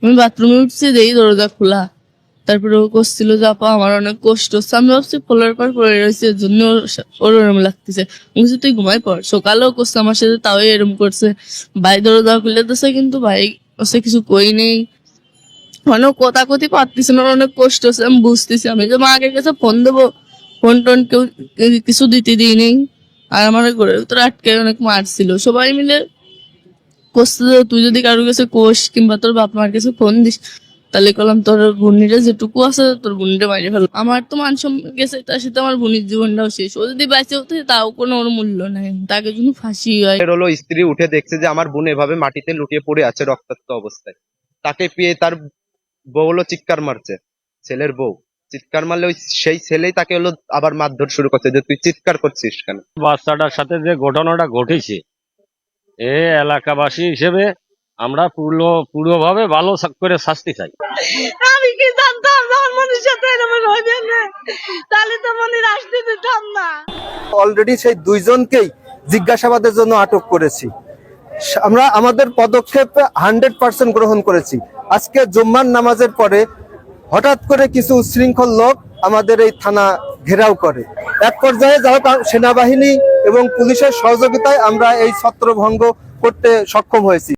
আমি বাথরুমে উঠছি, দেই দরজা খোলা। তারপরে ও করছিল যে আপা আমার অনেক কষ্ট হচ্ছে। আমি ভাবছি পোলার পর পড়ে রয়েছে, এর জন্য ওর ওরম লাগতেছে। আমি বলছি তুই ঘুমাই পড়। সকালেও করছে আমার সাথে, তাও এরম করছে। ভাই দরজা খুলে দিছে, কিন্তু ভাই ওসে কিছু কই নেই। অনেক কথা কথি পারতেছি না, অনেক কষ্ট হচ্ছে। আমি বুঝতেছি, আমি যে মাকে কাছে ফোন দেবো, ফোন টোন কেউ কিছু দিতে দিই নেই। আর আমার ঘরের ভিতরে আটকে অনেক মারছিল। সবাই মিলে কষ্ট, তুই যদি কারোর কাছে কোষ কিংবা তোর বাপ মার কাছে ফোন দিস, তাহলে করলাম তোর বোনিটা যেটুকু আছে তোর বোনিটা মাইরে ফেল। আমার তো মান সম্মান গেছে, তার সাথে আমার বোনির জীবনটাও শেষ। ও যদি বেঁচে হতো তাও কোনো ওর মূল্য নাই, তাকে যদি ফাঁসি হয়। এর হলো স্ত্রী উঠে দেখছে যে আমার বোন এভাবে মাটিতে লুটিয়ে পড়ে আছে রক্তাক্ত অবস্থায়। তাকে পেয়ে তার বউ হলো চিৎকার মারছে, ছেলের বউ চিৎকার মারলে ওই সেই ছেলেই তাকে হলো আবার মারধর শুরু করছে যে তুই চিৎকার করছিস কেন। বাচ্চাটার সাথে যে ঘটনাটা ঘটেছে, এ এলাকাবাসী হিসেবে আমরা পুরোভাবে ভালো করে শাস্তি চাই। আমি কি জানতাম আমার মনির সাথে এরকম হইবে না, তাহলে তো মনির আসতে দিতাম না। অলরেডি সেই দুইজনকেই জিজ্ঞাসাবাদের জন্য আটক করেছি। আমরা আমাদের পদক্ষেপ 100% গ্রহণ করেছি। আজকে জুম্মার নামাজের পরে হঠাৎ করে কিছু উচ্ছৃঙ্খল লোক আমাদের এই থানা ঘেরাও করে। এক পর্যায়ে যারা সেনাবাহিনী এবং পুলিশের সহযোগিতায় আমরা এই ছত্রভঙ্গ করতে সক্ষম হয়েছি।